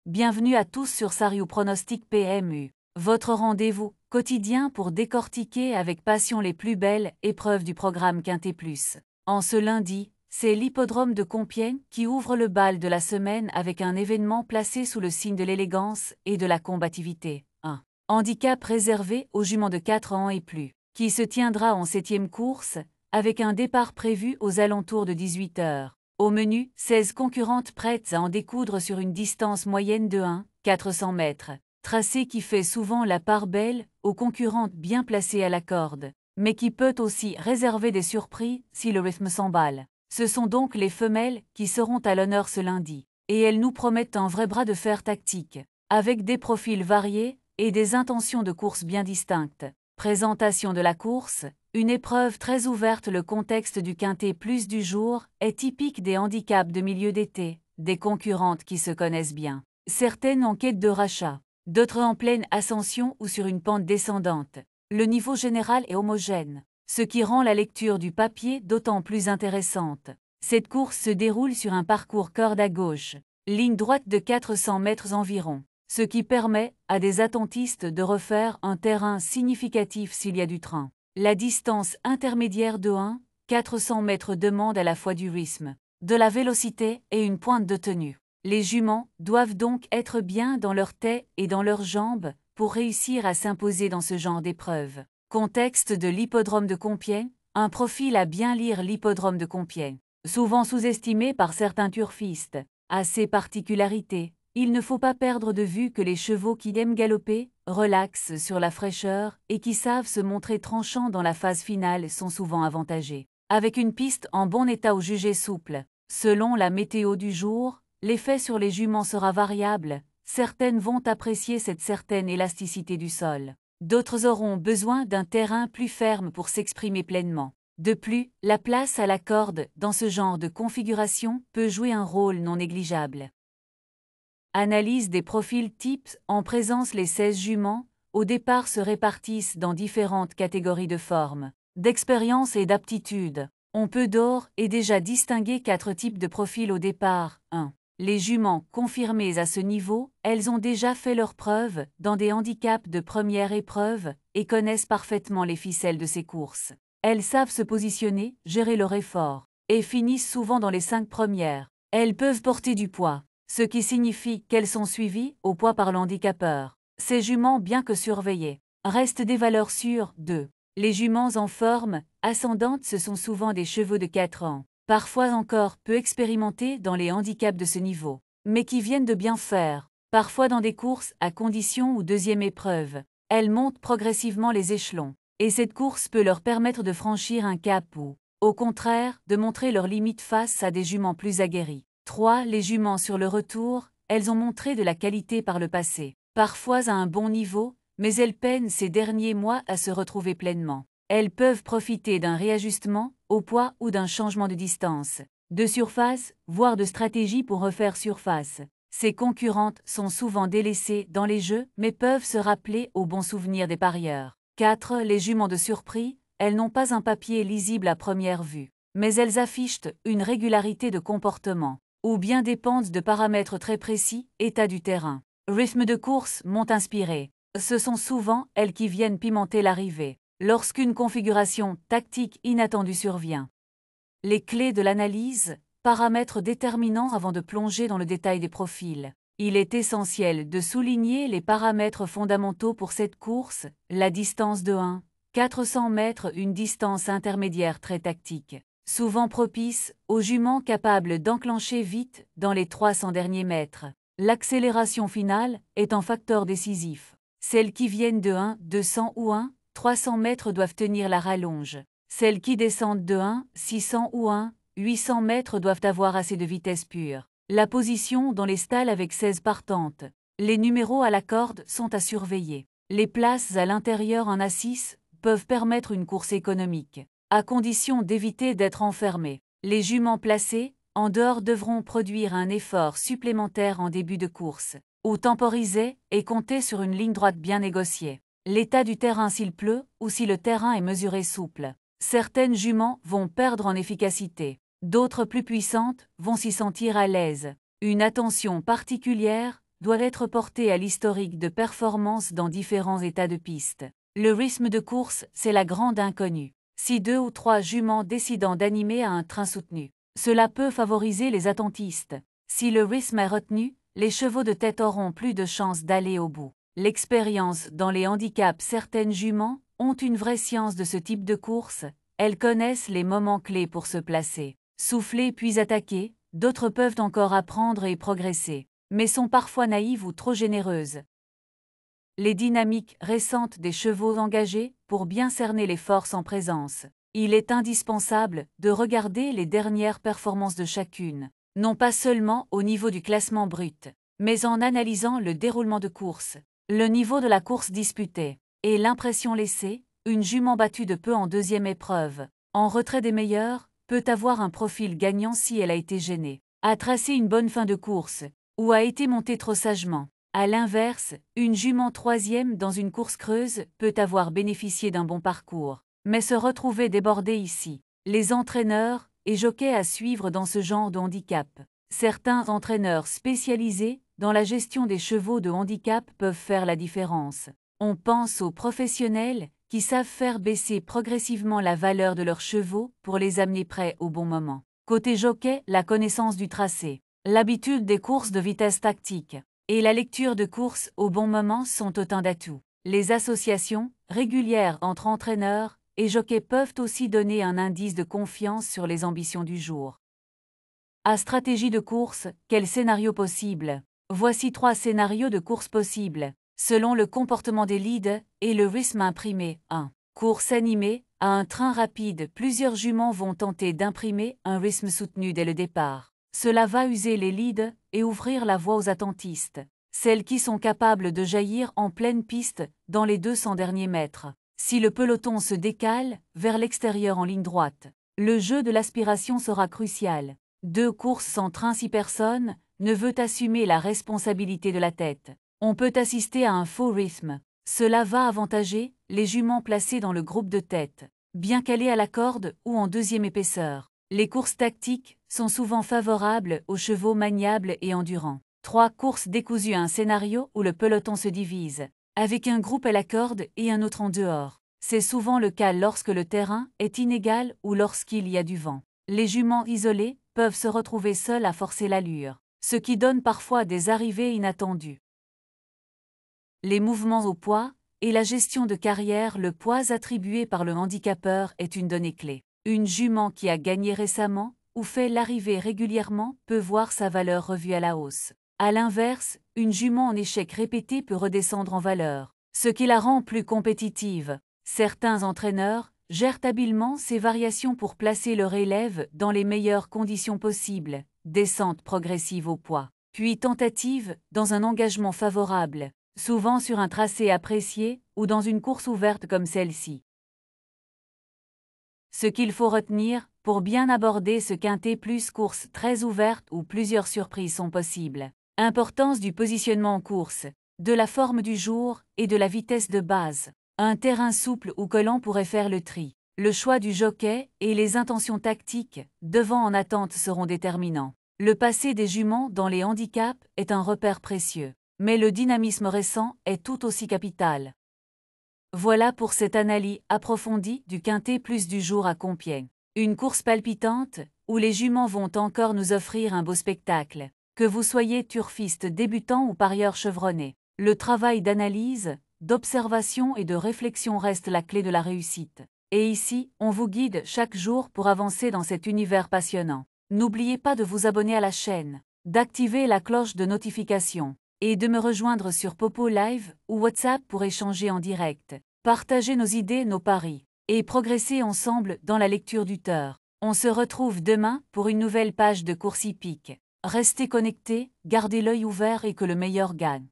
Bienvenue à tous sur Sariou Pronostic PMU, votre rendez-vous quotidien pour décortiquer avec passion les plus belles épreuves du programme Quintet Plus. En ce lundi, c'est l'hippodrome de Compiègne qui ouvre le bal de la semaine avec un événement placé sous le signe de l'élégance et de la combativité. Un handicap réservé aux juments de 4 ans et plus, qui se tiendra en 7e course, avec un départ prévu aux alentours de 18 h. Au menu, 16 concurrentes prêtes à en découdre sur une distance moyenne de 400 mètres. Tracé qui fait souvent la part belle aux concurrentes bien placées à la corde, mais qui peut aussi réserver des surprises si le rythme s'emballe. Ce sont donc les femelles qui seront à l'honneur ce lundi, et elles nous promettent un vrai bras de fer tactique, avec des profils variés et des intentions de course bien distinctes. Présentation de la course. Une épreuve très ouverte. Le contexte du Quintet Plus du jour est typique des handicaps de milieu d'été, des concurrentes qui se connaissent bien. Certaines en quête de rachat, d'autres en pleine ascension ou sur une pente descendante. Le niveau général est homogène, ce qui rend la lecture du papier d'autant plus intéressante. Cette course se déroule sur un parcours corde à gauche, ligne droite de 400 mètres environ, ce qui permet à des attentistes de refaire un terrain significatif s'il y a du train. La distance intermédiaire de 400 mètres demande à la fois du rythme, de la vélocité et une pointe de tenue. Les juments doivent donc être bien dans leur tête et dans leurs jambes pour réussir à s'imposer dans ce genre d'épreuve. Contexte de l'hippodrome de Compiègne. Un profil à bien lire. L'hippodrome de Compiègne, souvent sous-estimé par certains turfistes, a ses particularités. Il ne faut pas perdre de vue que les chevaux qui aiment galoper, relaxent sur la fraîcheur et qui savent se montrer tranchants dans la phase finale sont souvent avantagés. Avec une piste en bon état ou jugée souple, selon la météo du jour, l'effet sur les juments sera variable. Certaines vont apprécier cette certaine élasticité du sol. D'autres auront besoin d'un terrain plus ferme pour s'exprimer pleinement. De plus, la place à la corde dans ce genre de configuration peut jouer un rôle non négligeable. Analyse des profils types. En présence, les 16 juments, au départ, se répartissent dans différentes catégories de forme, d'expérience et d'aptitude. On peut d'ores et déjà distinguer 4 types de profils au départ. 1. Les juments confirmées à ce niveau, elles ont déjà fait leurs preuves dans des handicaps de première épreuve et connaissent parfaitement les ficelles de ces courses. Elles savent se positionner, gérer leur effort, et finissent souvent dans les 5 premières. Elles peuvent porter du poids, ce qui signifie qu'elles sont suivies au poids par l'handicapeur. Ces juments, bien que surveillées, restent des valeurs sûres. 2. Les juments en forme ascendante, ce sont souvent des chevaux de 4 ans, parfois encore peu expérimentés dans les handicaps de ce niveau, mais qui viennent de bien faire, parfois dans des courses à condition ou deuxième épreuve. Elles montent progressivement les échelons, et cette course peut leur permettre de franchir un cap ou, au contraire, de montrer leurs limites face à des juments plus aguerris. 3. Les juments sur le retour, elles ont montré de la qualité par le passé, parfois à un bon niveau, mais elles peinent ces derniers mois à se retrouver pleinement. Elles peuvent profiter d'un réajustement au poids ou d'un changement de distance, de surface, voire de stratégie pour refaire surface. Ces concurrentes sont souvent délaissées dans les jeux, mais peuvent se rappeler aux bons souvenirs des parieurs. 4. Les juments de surpris, elles n'ont pas un papier lisible à première vue, mais elles affichent une régularité de comportement, ou bien dépendent de paramètres très précis, état du terrain, rythme de course, monte inspiré. Ce sont souvent elles qui viennent pimenter l'arrivée, lorsqu'une configuration tactique inattendue survient. Les clés de l'analyse, paramètres déterminants avant de plonger dans le détail des profils. Il est essentiel de souligner les paramètres fondamentaux pour cette course, la distance de 400 mètres, une distance intermédiaire très tactique, souvent propice aux juments capables d'enclencher vite dans les 300 derniers mètres. L'accélération finale est un facteur décisif. Celles qui viennent de 200 ou 300 mètres doivent tenir la rallonge. Celles qui descendent de 600 ou 800 mètres doivent avoir assez de vitesse pure. La position dans les stalles avec 16 partantes. Les numéros à la corde sont à surveiller. Les places à l'intérieur en A6 peuvent permettre une course économique, à condition d'éviter d'être enfermés. Les juments placés en dehors devront produire un effort supplémentaire en début de course, ou temporiser et compter sur une ligne droite bien négociée. L'état du terrain s'il pleut ou si le terrain est mesuré souple. Certaines juments vont perdre en efficacité, d'autres plus puissantes vont s'y sentir à l'aise. Une attention particulière doivent être portés à l'historique de performance dans différents états de piste. Le rythme de course, c'est la grande inconnue. Si 2 ou 3 juments décident d'animer à un train soutenu, cela peut favoriser les attentistes. Si le rythme est retenu, les chevaux de tête auront plus de chances d'aller au bout. L'expérience dans les handicaps. Certaines juments ont une vraie science de ce type de course, elles connaissent les moments clés pour se placer, souffler puis attaquer, d'autres peuvent encore apprendre et progresser, mais sont parfois naïves ou trop généreuses. Les dynamiques récentes des chevaux engagés, pour bien cerner les forces en présence, il est indispensable de regarder les dernières performances de chacune, non pas seulement au niveau du classement brut, mais en analysant le déroulement de course, le niveau de la course disputée, et l'impression laissée. Une jument battue de peu en deuxième épreuve, en retrait des meilleurs, peut avoir un profil gagnant si elle a été gênée, a tracé une bonne fin de course, ou a été montée trop sagement. À l'inverse, une jument troisième dans une course creuse peut avoir bénéficié d'un bon parcours, mais se retrouver débordée ici. Les entraîneurs et jockeys à suivre dans ce genre de handicap. Certains entraîneurs spécialisés dans la gestion des chevaux de handicap peuvent faire la différence. On pense aux professionnels qui savent faire baisser progressivement la valeur de leurs chevaux pour les amener prêts au bon moment. Côté jockey, la connaissance du tracé, l'habitude des courses de vitesse tactique et la lecture de courses au bon moment sont autant d'atouts. Les associations régulières entre entraîneurs et jockeys peuvent aussi donner un indice de confiance sur les ambitions du jour. À stratégie de course, quel scénario possible? Voici 3 scénarios de course possibles. Selon le comportement des leads et le rythme imprimé. 1. Course animée, à un train rapide, plusieurs juments vont tenter d'imprimer un rythme soutenu dès le départ. Cela va user les leads et ouvrir la voie aux attentistes, celles qui sont capables de jaillir en pleine piste dans les 200 derniers mètres. Si le peloton se décale vers l'extérieur en ligne droite, le jeu de l'aspiration sera crucial. 2 courses sans train si personne ne veut assumer la responsabilité de la tête. On peut assister à un faux rythme. Cela va avantager les juments placés dans le groupe de tête, bien calés à la corde ou en deuxième épaisseur. Les courses tactiques sont souvent favorables aux chevaux maniables et endurants. 3 courses décousues, un scénario où le peloton se divise, avec un groupe à la corde et un autre en dehors. C'est souvent le cas lorsque le terrain est inégal ou lorsqu'il y a du vent. Les juments isolés peuvent se retrouver seuls à forcer l'allure, ce qui donne parfois des arrivées inattendues. Les mouvements au poids et la gestion de carrière. Le poids attribué par le handicapeur est une donnée clé. Une jument qui a gagné récemment ou fait l'arrivée régulièrement peut voir sa valeur revue à la hausse. À l'inverse, une jument en échec répété peut redescendre en valeur, ce qui la rend plus compétitive. Certains entraîneurs gèrent habilement ces variations pour placer leur élève dans les meilleures conditions possibles, descente progressive au poids, puis tentative dans un engagement favorable, souvent sur un tracé apprécié ou dans une course ouverte comme celle-ci. Ce qu'il faut retenir, pour bien aborder ce quintet plus course très ouverte où plusieurs surprises sont possibles. Importance du positionnement en course, de la forme du jour et de la vitesse de base. Un terrain souple ou collant pourrait faire le tri. Le choix du jockey et les intentions tactiques devant en attente seront déterminants. Le passé des juments dans les handicaps est un repère précieux, mais le dynamisme récent est tout aussi capital. Voilà pour cette analyse approfondie du quintet plus du jour à Compiègne. Une course palpitante, où les juments vont encore nous offrir un beau spectacle. Que vous soyez turfiste débutant ou parieur chevronné, le travail d'analyse, d'observation et de réflexion reste la clé de la réussite. Et ici, on vous guide chaque jour pour avancer dans cet univers passionnant. N'oubliez pas de vous abonner à la chaîne, d'activer la cloche de notification, et de me rejoindre sur Popo Live ou WhatsApp pour échanger en direct, partager nos idées, nos paris, et progresser ensemble dans la lecture du Teur. On se retrouve demain pour une nouvelle page de course hippique. Restez connectés, gardez l'œil ouvert et que le meilleur gagne.